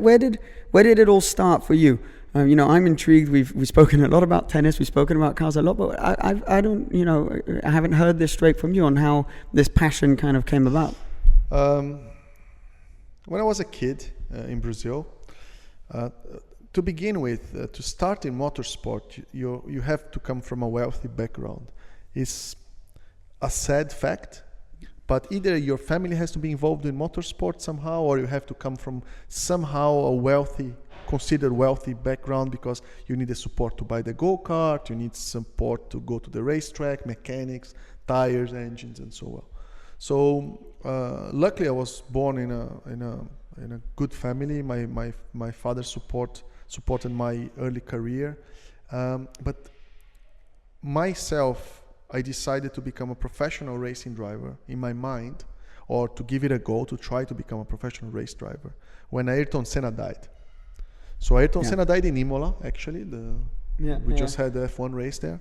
where did it all start for you? I'm intrigued. We've spoken a lot about tennis. We've spoken about cars a lot, but I don't, I haven't heard this straight from you on how this passion kind of came about. When I was a kid in Brazil, to begin with, to start in motorsport, you have to come from a wealthy background. It's a sad fact, but either your family has to be involved in motorsport somehow, or you have to come from somehow a considered wealthy background, because you need the support to buy the go-kart, you need support to go to the racetrack, mechanics, tires, engines, and so on. So luckily, I was born in a good family. My father supported my early career, but myself, I decided to become a professional racing driver in my mind, or to give it a go to try to become a professional race driver, when Ayrton Senna died. So Ayrton Senna died in Imola, actually. We just had the F1 race there.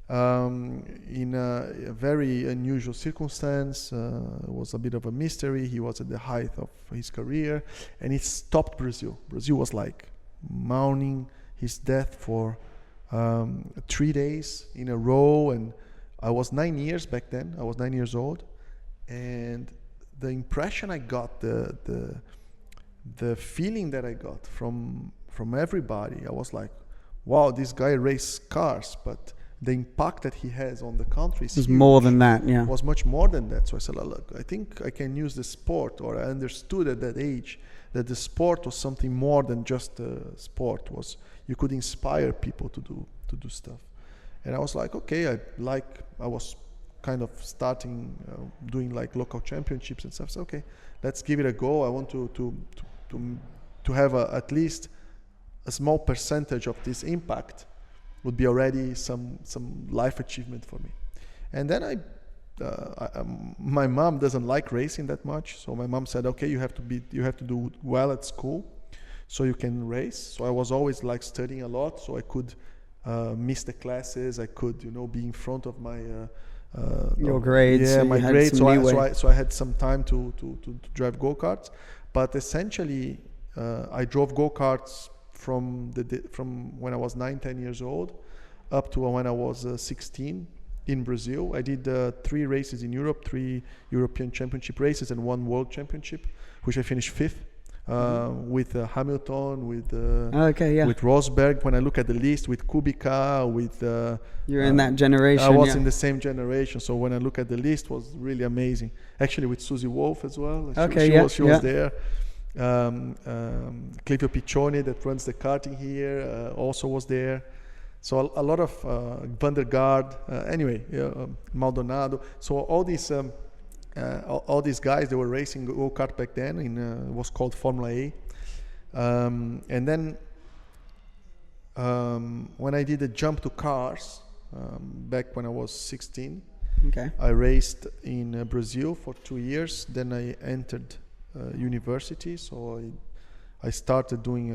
In a very unusual circumstance. It was a bit of a mystery. He was at the height of his career, and it stopped Brazil. Brazil was like mourning his death for 3 days in a row, and I was 9 years back then. I was 9 years old, and the impression I got, the feeling that I got from everybody, I was like, wow, this guy races cars, but the impact that he has on the country is more than that. Yeah, was much more than that. So I said, look, I think I can use the sport, or I understood at that age that the sport was something more than just a sport. You could inspire people to do stuff. And I was like, okay, I was kind of starting doing like local championships and stuff. So okay, let's give it a go. I want to have at least a small percentage of this impact. Would be already some life achievement for me. And then my mom doesn't like racing that much, so my mom said, okay, you have to do well at school so you can race. So I was always like studying a lot, so I could miss the classes, I could be in front of my your grades. Yeah, my grades. So I had some time to drive go-karts, but essentially I drove go-karts from when I was 9-10 years old up to when I was 16 in Brazil. I did 3 races in Europe, 3 European Championship races and 1 World Championship, which I finished 5th with Hamilton, with Rosberg. When I look at the list, with Kubica, with you're in that generation. I was in the same generation, so when I look at the list, it was really amazing. Actually, with Susie Wolff as well. She was there. Clivio Piccioni, that runs the karting here, also was there. So a lot of Vandergaard, Maldonado. So all these guys, they were racing go-kart back then it was called Formula A. And then when I did a jump to cars back when I was 16, I raced in Brazil for 2 years. Then I entered university, so I started doing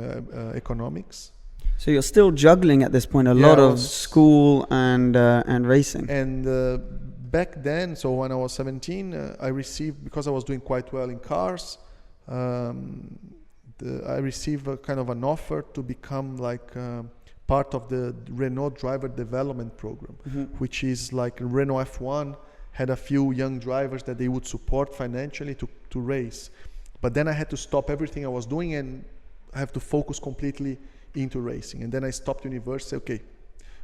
economics. So you're still juggling at this point a lot of school and racing. And back then, so when I was 17, I received, because I was doing quite well in cars, I received a kind of an offer to become like part of the Renault driver development program, which is like Renault F1 had a few young drivers that they would support financially to race. But then I had to stop everything I was doing and I have to focus completely into racing. And then I stopped university. Okay,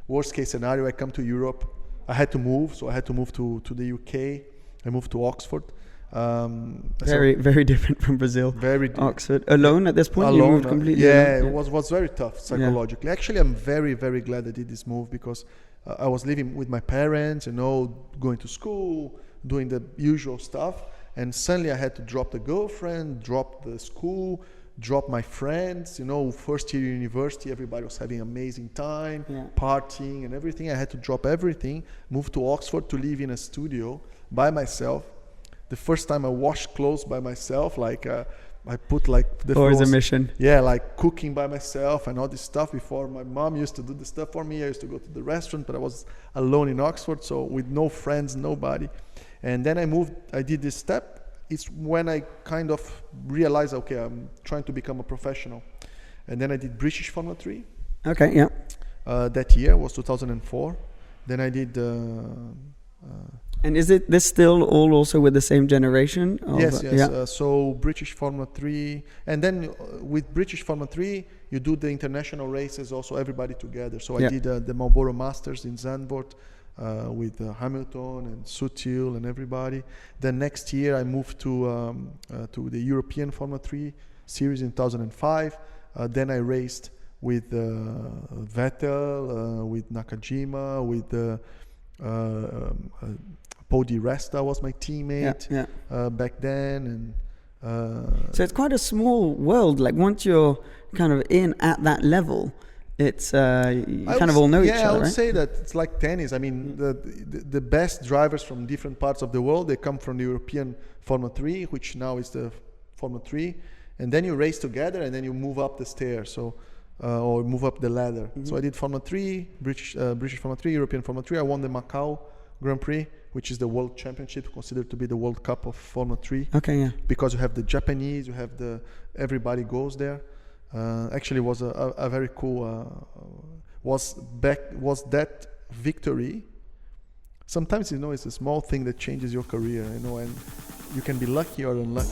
worst case scenario, I come to Europe. I had to move, so I had to move to the UK. I moved to Oxford. Very different from Brazil. Very Oxford. Alone at this point? Alone, you moved completely alone? It was very tough psychologically. Actually, I'm very, very glad I did this move, because I was living with my parents, going to school, doing the usual stuff. And suddenly I had to drop the girlfriend, drop the school, drop my friends. First year university, everybody was having amazing time, partying and everything. I had to drop everything, move to Oxford to live in a studio by myself. The first time I washed clothes by myself, I put like the always a mission. Yeah, like cooking by myself and all this stuff. Before, my mom used to do the stuff for me. I used to go to the restaurant, but I was alone in Oxford, so with no friends, nobody. And then I moved. I did this step. it's when I kind of realized, okay, I'm trying to become a professional. And then I did British Formula 3. Okay, yeah. That year was 2004. Then I did... and is it this still all also with the same generation? Yes. Yeah. So British Formula 3. And then with British Formula 3, you do the international races also, everybody together. So I did the Marlboro Masters in Zandvoort with Hamilton and Sutil and everybody. Then next year I moved to the European Formula 3 series in 2005. Then I raced with Vettel, with Nakajima, with Paul Di Resta was my teammate back then. And so it's quite a small world. Like once you're kind of in at that level, it's you kind of all know each other. Yeah, I would right? say that it's like tennis. I mean, the best drivers from different parts of the world, they come from the European Formula 3, which now is the Formula 3. And then you race together, and then you move up the stairs, so or move up the ladder. Mm-hmm. So I did Formula 3, British Formula 3, European Formula 3. I won the Macau Grand Prix, which is the World Championship, considered to be the World Cup of Formula 3. Okay, yeah. Because you have the Japanese, you have everybody goes there. Actually, was a very cool. Was that victory? Sometimes it's a small thing that changes your career, and you can be lucky or unlucky.